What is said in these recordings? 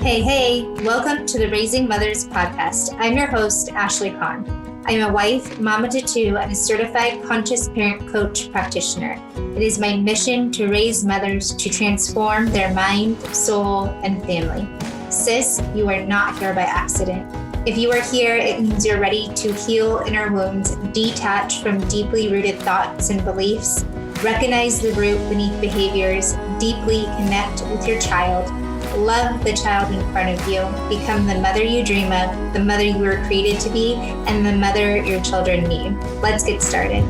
Hey, welcome to the Raising Mothers podcast. I'm your host, Ashley Kahn. I'm a wife, mama to two, and a certified conscious parent coach practitioner. It is my mission to raise mothers to transform their mind, soul, and family. Sis, you are not here by accident. If you are here, it means you're ready to heal inner wounds, detach from deeply rooted thoughts and beliefs, recognize the root beneath behaviors, deeply connect with your child, love the child in front of you, become the mother you dream of, the mother you were created to be, and the mother your children need. Let's get started.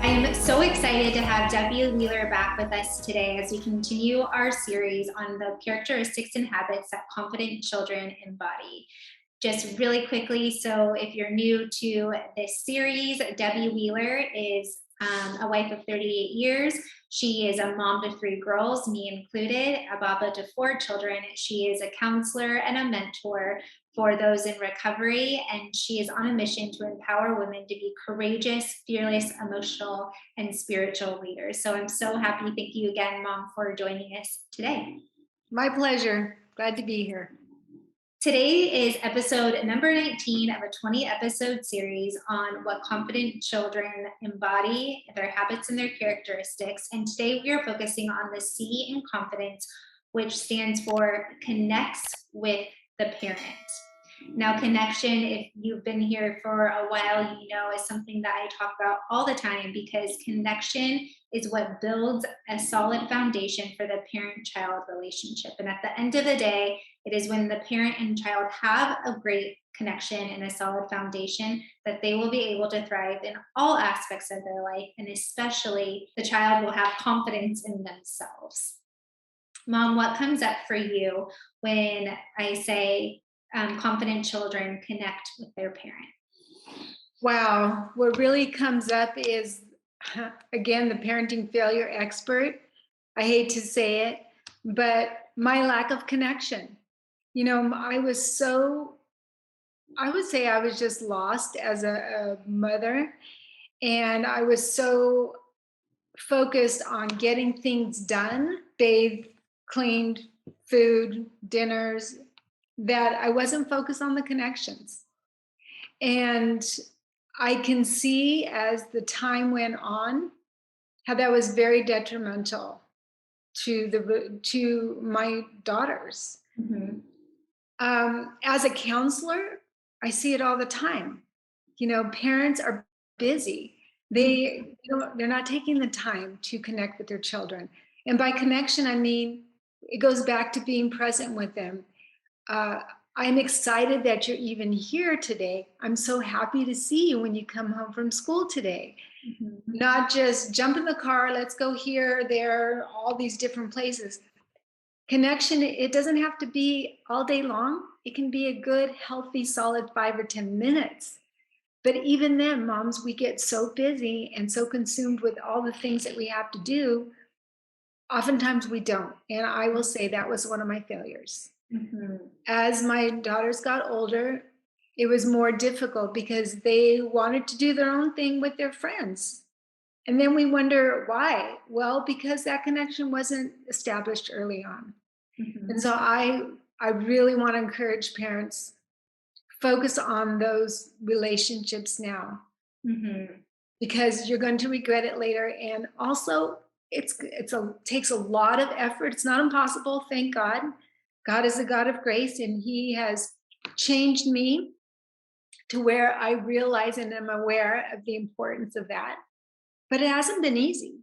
I am so excited to have Debbie Wheeler back with us today as we continue our series on the characteristics and habits that confident children embody. Just really quickly, so if you're new to this series, Debbie Wheeler is a wife of 38 years. She is a mom to 3 girls, me included, a baba to 4 children. She is a counselor and a mentor for those in recovery, and she is on a mission to empower women to be courageous, fearless, emotional, and spiritual leaders. So I'm so happy. Thank you again, Mom, for joining us today. My pleasure. Glad to be here. Today is episode number 19 of a 20-episode series on what confident children embody, their habits and their characteristics. And today we are focusing on the C in confidence, which stands for connects with the parent. Now, connection, if you've been here for a while, you know, is something that I talk about all the time because connection is what builds a solid foundation for the parent-child relationship. And at the end of the day, it is when the parent and child have a great connection and a solid foundation that they will be able to thrive in all aspects of their life, and especially the child will have confidence in themselves. Mom, what comes up for you when I say confident children connect with their parent? Wow. What really comes up is, again, the parenting failure expert. I hate to say it, but my lack of connection. You know, I would say I was just lost as a mother. And I was so focused on getting things done, bathed, cleaned, food, dinners, that I wasn't focused on the connections. And I can see as the time went on how that was very detrimental to my daughters. Mm-hmm. As a counselor, I see it all the time. You know, parents are busy. They're not taking the time to connect with their children. And by connection, I mean, it goes back to being present with them. I'm excited that you're even here today. I'm so happy to see you when you come home from school today. Mm-hmm. Not just jump in the car, let's go here, there, all these different places. Connection, it doesn't have to be all day long. It can be a good, healthy, solid 5 or 10 minutes. But even then, moms, we get so busy and so consumed with all the things that we have to do. Oftentimes we don't. And I will say that was one of my failures. Mm-hmm. As my daughters got older, it was more difficult because they wanted to do their own thing with their friends. And then we wonder why. Well, because that connection wasn't established early on. Mm-hmm. And so I really want to encourage parents, focus on those relationships now, Mm-hmm. because you're going to regret it later. And also it takes a lot of effort. It's not impossible, thank God. God is a God of grace, and He has changed me to where I realize and am aware of the importance of that. But it hasn't been easy,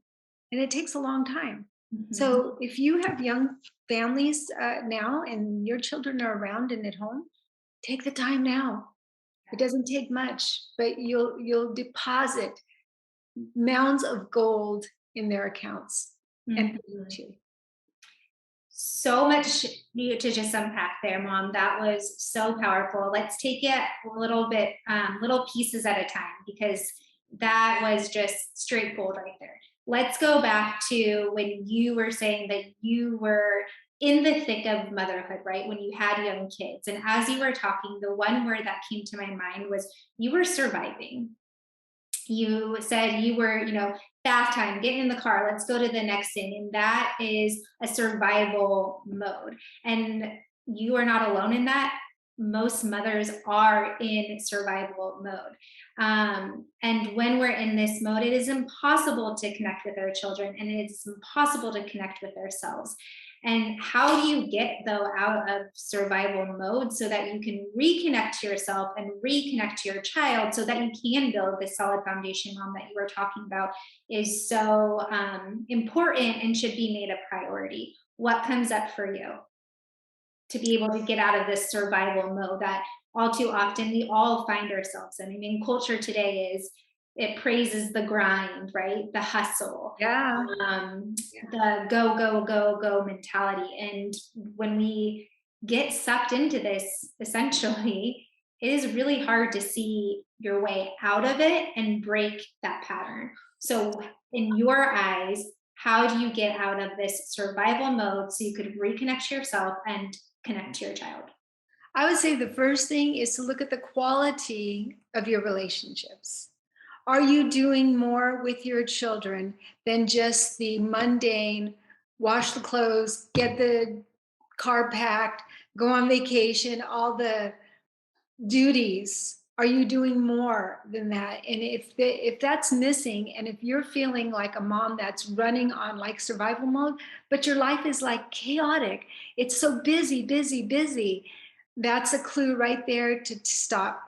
and it takes a long time. Mm-hmm. So if you have young families now and your children are around and at home, take the time now. It doesn't take much, but you'll deposit mounds of gold in their accounts. Mm-hmm. And you too. So much to just unpack there, Mom. That was so powerful. Let's take it a little bit, little pieces at a time, because that was just straight gold right there. Let's go back to when you were saying that you were in the thick of motherhood, right? When you had young kids. And as you were talking, the one word that came to my mind was you were surviving. You said you were, bath time, get in the car, let's go to the next thing. And that is a survival mode. And you are not alone in that. Most mothers are in survival mode. And when we're in this mode, it is impossible to connect with our children, and it is impossible to connect with ourselves. And how do you get, though, out of survival mode so that you can reconnect to yourself and reconnect to your child so that you can build this solid foundation, Mom, that you were talking about, is so important and should be made a priority. What comes up for you to be able to get out of this survival mode that all too often we all find ourselves in? I mean, culture today is, it praises the grind, right? The hustle, Yeah. the go, go, go, go mentality. And when we get sucked into this, essentially, it is really hard to see your way out of it and break that pattern. So, in your eyes, how do you get out of this survival mode so you could reconnect to yourself and connect to your child? I would say the first thing is to look at the quality of your relationships. Are you doing more with your children than just the mundane wash the clothes, get the car packed, go on vacation, all the duties? Are you doing more than that? And if that's missing, and if you're feeling like a mom that's running on like survival mode, but your life is like chaotic, it's so busy, busy, busy, that's a clue right there to stop,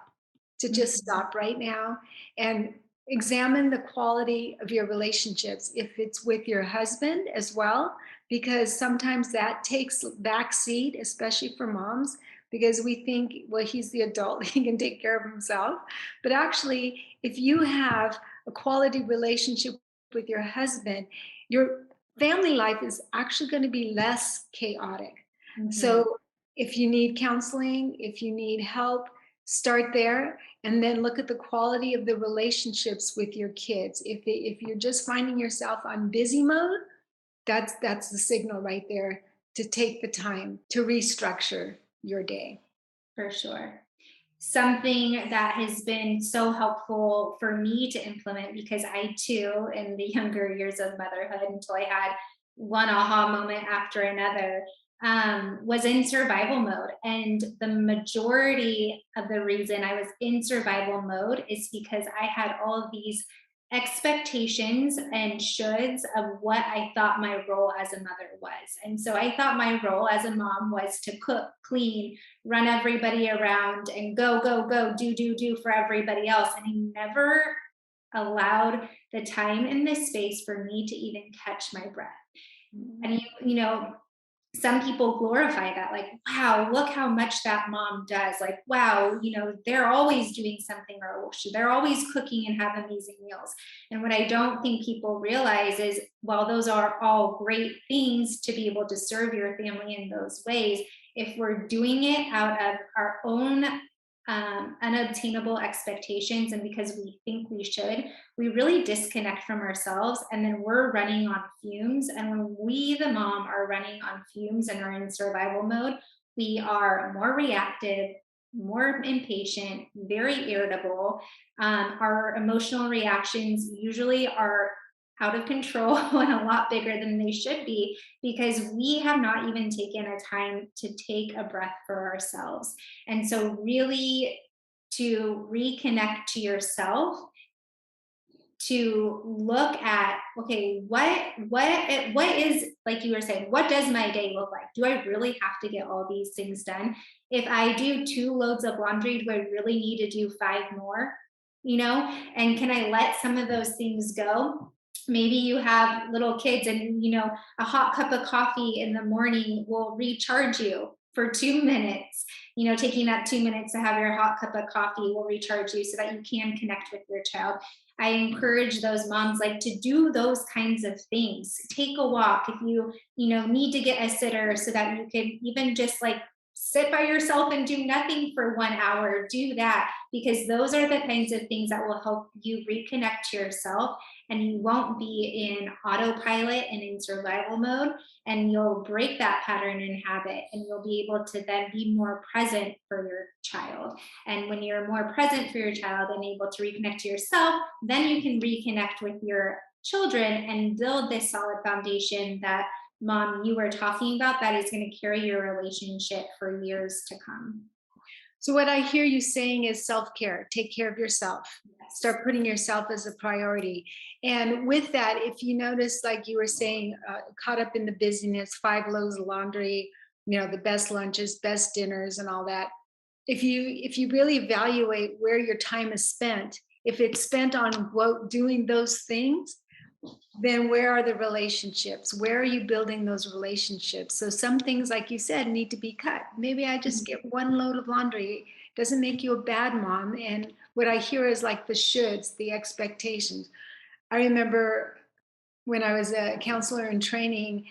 to just Mhm. stop right now and examine the quality of your relationships. If it's with your husband as well, because sometimes that takes back seat, especially for moms, because we think, well, he's the adult, he can take care of himself. But actually, if you have a quality relationship with your husband, your family life is actually going to be less chaotic. Mhm. So if you need counseling, if you need help, start there and then look at the quality of the relationships with your kids. If you're just finding yourself on busy mode, that's the signal right there to take the time to restructure your day. For sure. Something that has been so helpful for me to implement, because I too, in the younger years of motherhood, until I had one aha moment after another, was in survival mode. And the majority of the reason I was in survival mode is because I had all of these expectations and shoulds of what I thought my role as a mother was. And so I thought my role as a mom was to cook, clean, run everybody around, and go, go, go, do, do, do for everybody else. And I never allowed the time in this space for me to even catch my breath. And some people glorify that, like, wow, look how much that mom does. Like, wow, they're always doing something, or they're always cooking and have amazing meals. And what I don't think people realize is, while those are all great things to be able to serve your family in those ways, if we're doing it out of our own unobtainable expectations and because we think we should, we really disconnect from ourselves, and then we're running on fumes. And when we, the mom, are running on fumes and are in survival mode, we are more reactive, more impatient, very irritable. Our emotional reactions usually are out of control and a lot bigger than they should be, because we have not even taken a time to take a breath for ourselves. And so, really, to reconnect to yourself, to look at, okay, what is, like you were saying, what does my day look like? Do I really have to get all these things done? If I do 2 loads of laundry, do I really need to do 5 more? And can I let some of those things go? Maybe you have little kids, and a hot cup of coffee in the morning will recharge you for 2 minutes. Taking that 2 minutes to have your hot cup of coffee will recharge you so that you can connect with your child. I encourage those moms, like, to do those kinds of things. Take a walk if you need to get a sitter so that you can even just like sit by yourself and do nothing for 1 hour. Do that, because those are the kinds of things that will help you reconnect to yourself, and you won't be in autopilot and in survival mode, and you'll break that pattern and habit, and you'll be able to then be more present for your child. And when you're more present for your child and able to reconnect to yourself, then you can reconnect with your children and build this solid foundation that, mom, you were talking about, that is going to carry your relationship for years to come. So, what I hear you saying is self care. Take care of yourself. Yes. Start putting yourself as a priority. And with that, if you notice, like you were saying, caught up in the busyness, 5 loads of laundry, the best lunches, best dinners, and all that. If you really evaluate where your time is spent, if it's spent on doing those things, then where are the relationships? Where are you building those relationships? So some things, like you said, need to be cut. Maybe I just get 1 load of laundry. Doesn't make you a bad mom. And what I hear is like the shoulds, the expectations. I remember when I was a counselor in training,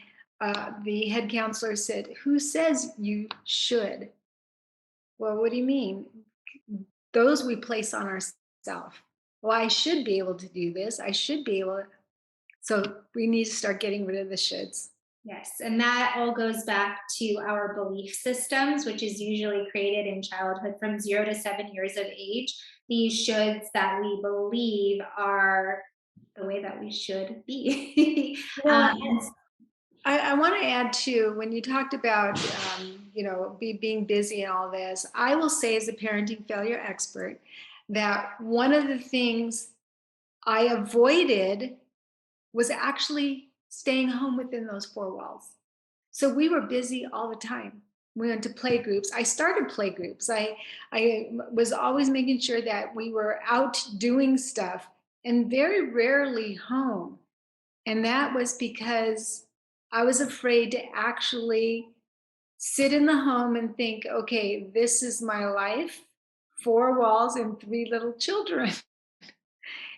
the head counselor said, "Who says you should?" Well, what do you mean? Those we place on ourselves. Well, I should be able to do this. I should be able to. So we need to start getting rid of the shoulds. Yes, and that all goes back to our belief systems, which is usually created in childhood from 0 to 7 years of age. These shoulds that we believe are the way that we should be. Well, And I want to add too, when you talked about, being busy and all this, I will say as a parenting failure expert that one of the things I avoided was actually staying home within those 4 walls. So we were busy all the time. We went to play groups. I started play groups. I was always making sure that we were out doing stuff and very rarely home. And that was because I was afraid to actually sit in the home and think, okay, this is my life, 4 walls and 3 little children.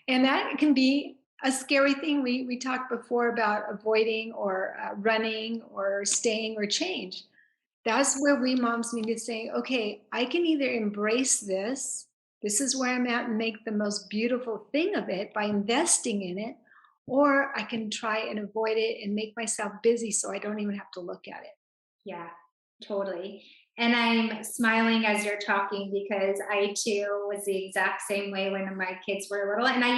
And that can be a scary thing. We talked before about avoiding or running or staying or change. That's where we moms need to say, okay, I can either embrace this, this is where I'm at, and make the most beautiful thing of it by investing in it, or I can try and avoid it and make myself busy so I don't even have to look at it. yeah, totally. And I'm smiling as you're talking because I too was the exact same way when my kids were little. And I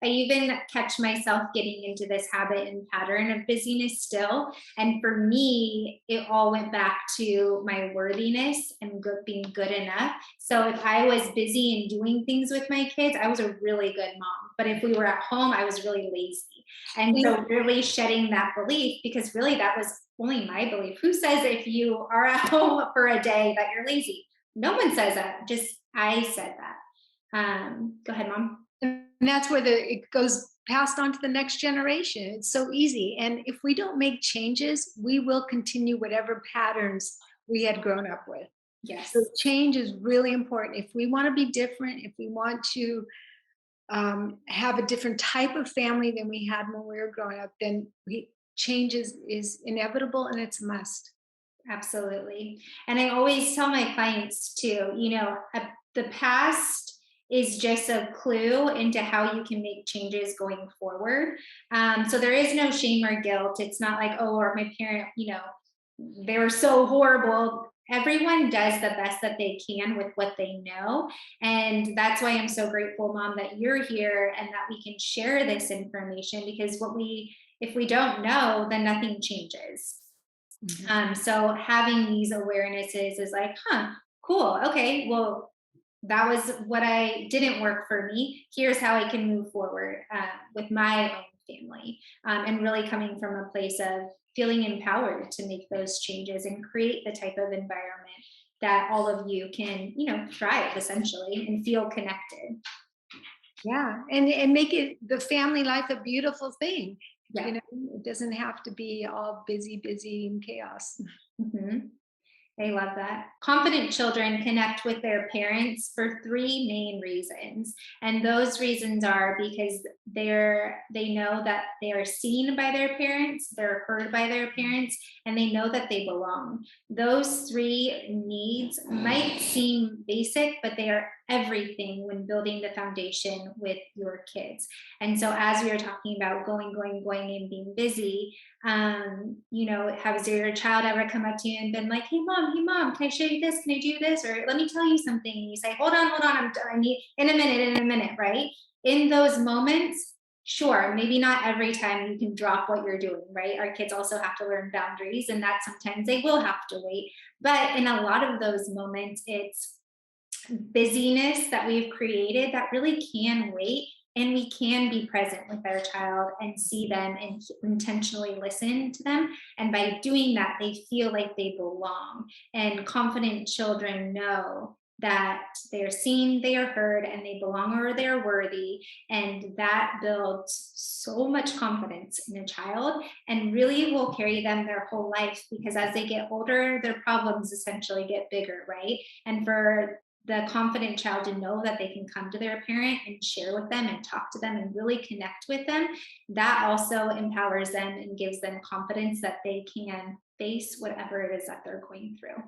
even catch myself getting into this habit and pattern of busyness still. And for me, it all went back to my worthiness and being good enough. So if I was busy and doing things with my kids, I was a really good mom. But if we were at home, I was really lazy. And so really shedding that belief, because really that was only my belief. Who says if you are at home for a day that you're lazy? No one says that. Just I said that. Go ahead, mom. And that's where it goes passed on to the next generation. It's so easy. And if we don't make changes, we will continue whatever patterns we had grown up with. Yes, So change is really important. If we want to be different, if we want to have a different type of family than we had when we were growing up, then change is inevitable and it's a must. absolutely. And I always tell my clients too, the past is just a clue into how you can make changes going forward. So there is no shame or guilt. It's not like, oh, or my parent, they were so horrible. Everyone does the best that they can with what they know. And that's why I'm so grateful, mom, that you're here and that we can share this information, because if we don't know, then nothing changes. Mhm. So having these awarenesses is like, huh, cool. Okay. Well, that was what I didn't work for me. Here's how I can move forward with my own family, and really coming from a place of feeling empowered to make those changes and create the type of environment that all of you can, thrive essentially and feel connected. Yeah, and make it the family life a beautiful thing. Yeah. It doesn't have to be all busy, busy and chaos. Mhm. I love that. Confident children connect with their parents for three main reasons. And those reasons are because they know that they are seen by their parents, they're heard by their parents, and they know that they belong. Those three needs might seem basic, but they are everything when building the foundation with your kids. And so as we are talking about going, going, going and being busy, has your child ever come up to you and been like, hey mom, can I show you this? Can I do this? Or let me tell you something. And you say, hold on, I need in a minute, right? In those moments, Sure, maybe not every time you can drop what you're doing, right? Our kids also have to learn boundaries, and that sometimes they will have to wait. But in a lot of those moments, it's busyness that we've created that really can wait, and we can be present with our child and see them and intentionally listen to them, and by doing that they feel like they belong, and confident children know that they're seen, they are heard, and they belong or they're worthy, and that builds so much confidence in a child and really will carry them their whole life, because as they get older their problems essentially get bigger, right? And for the confident child to know that they can come to their parent and share with them and talk to them and really connect with them, that also empowers them and gives them confidence that they can face whatever it is that they're going through.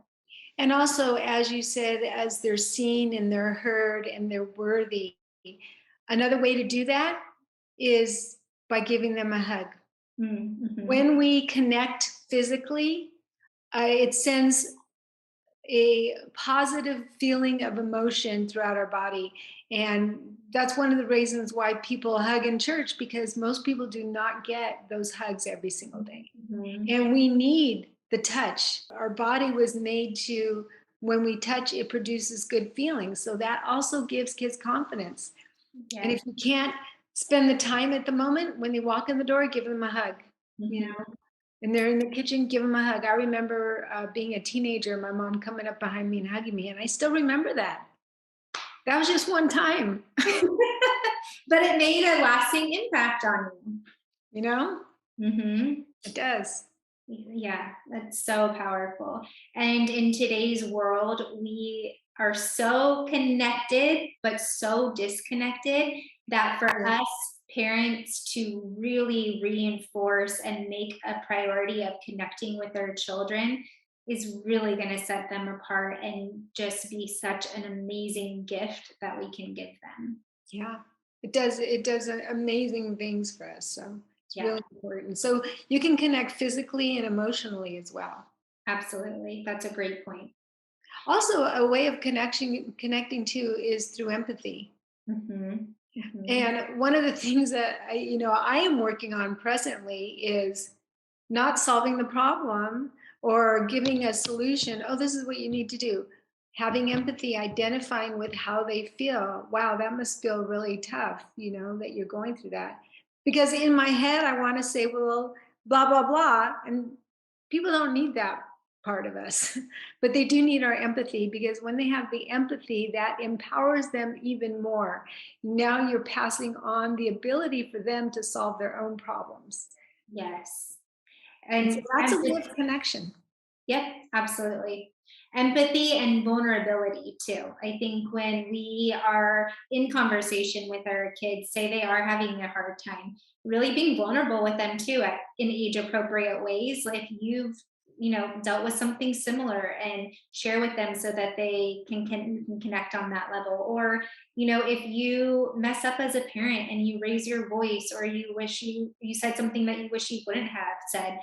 And also, as you said, as they're seen and they're heard and they're worthy, another way to do that is by giving them a hug. Mm-hmm. When we connect physically, it sends a positive feeling of emotion throughout our body. And that's one of the reasons why people hug in church, because most people do not get those hugs every single day. Mm-hmm. And we need the touch. Our body was made to, when we touch, it produces good feelings. So that also gives kids confidence. And Yes. if you can't spend the time at the moment, when they walk in the door, give them a hug. You Mm-hmm. know, and they're in the kitchen, give them a hug. I remember being a teenager, my mom coming up behind me and hugging me, and I still remember that. That was just one time, But it made a lasting impact on you know? you. Mm-hmm. It does. Yeah, that's so powerful. And in today's world, we are so connected, but so disconnected that for Yeah. us parents to really reinforce and make a priority of connecting with their children is really going to set them apart and just be such an amazing gift that we can give them. Yeah. It does. It does amazing things for us. So it's Yeah, really important. So you can connect physically and emotionally as well. absolutely. That's a great point. Also, a way of connecting too is through empathy. Hmm. Hmm. And one of the things that I am working on presently is not solving the problem or giving a solution. Oh, this is what you need to do. Having empathy, identifying with how they feel. Wow, that must feel really tough, that you're going through that. Because in my head, I want to say, well, blah, blah, blah. And people don't need that part of us, but they do need our empathy, because when they have the empathy, that empowers them even more. Now you're passing on the ability for them to solve their own problems. Yes. And so And that's a way empathy. of connection. Yep, absolutely. Empathy and vulnerability too. I think when we are in conversation with our kids, say they are having a hard time, really being vulnerable with them too in age appropriate ways. Like you've, dealt with something similar, and share with them so that they can connect on that level. Or, if you mess up as a parent and you raise your voice, or you wish you said something that you wish you wouldn't have said,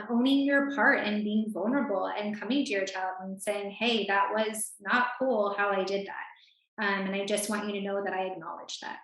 owning your part and being vulnerable and coming to your child and saying, hey, that was not cool how I did that. And I just want you to know that I acknowledge that.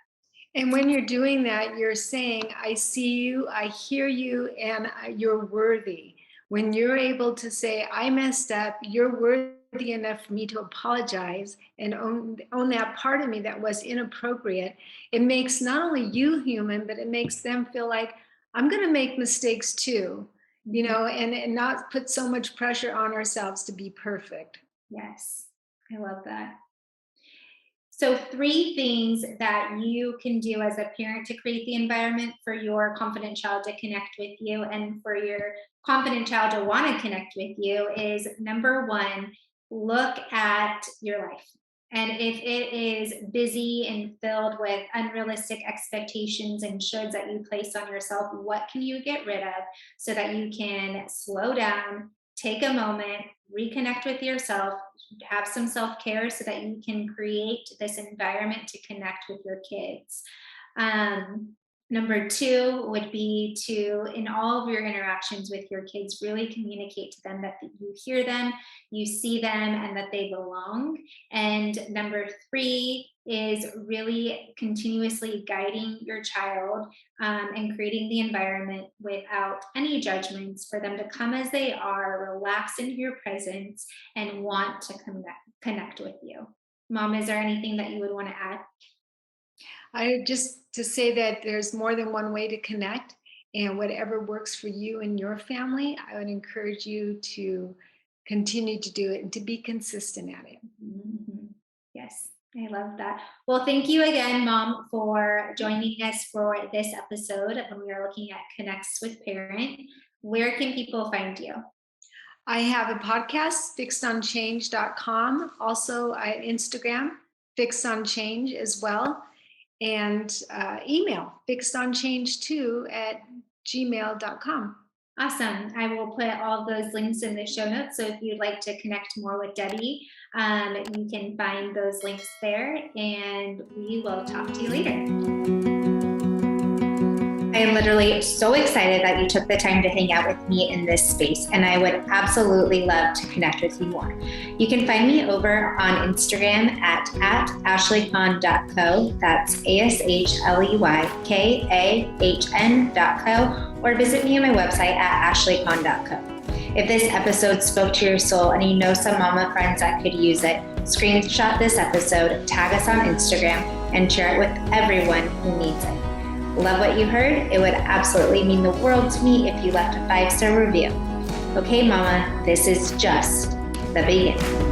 And when you're doing that, you're saying, I see you, I hear you, and you're worthy. When you're able to say, I messed up, you're worthy enough for me to apologize and own that part of me that was inappropriate, it makes not only you human, but it makes them feel like, I'm going to make mistakes too, Mhm. and not put so much pressure on ourselves to be perfect. Yes, I love that. So, three things that you can do as a parent to create the environment for your confident child to connect with you and for your confident child to want to connect with you is number one, look at your life. And if it is busy and filled with unrealistic expectations and shoulds that you place on yourself, what can you get rid of so that you can slow down, take a moment, reconnect with yourself, have some self care so that you can create this environment to connect with your kids. Um, Number two would be to, in all of your interactions with your kids, really communicate to them that you hear them, you see them, and that they belong. And number three is really continuously guiding your child and creating the environment without any judgments for them to come as they are, relax into your presence, and want to connect with you. Mom, is there anything that you would want to add? I just to say that there's more than one way to connect, and whatever works for you and your family, I would encourage you to continue to do it and to be consistent at it. Mhm. Yes, I love that. Well, thank you again, Mom, for joining us for this episode when we are looking at Connects with Parent. Where can people find you? I have a podcast, fixedonchange.com, also Instagram, fixedonchange as well, and email, fixedonchange2 at gmail.com. Awesome. I will put all those links in the show notes. So if you'd like to connect more with Debbie, you can find those links there, and we will talk to you later. I am literally so excited that you took the time to hang out with me in this space, and I would absolutely love to connect with you more. You can find me over on Instagram at ashleycahn.co. That's ASHLEYKAHN.co, or visit me on my website at ashleycahn.co. If this episode spoke to your soul and you know some mama friends that could use it, screenshot this episode, tag us on Instagram, and share it with everyone who needs it. Love what you heard? It would absolutely mean the world to me if you left a 5-star review. Okay, Mama, this is just the beginning.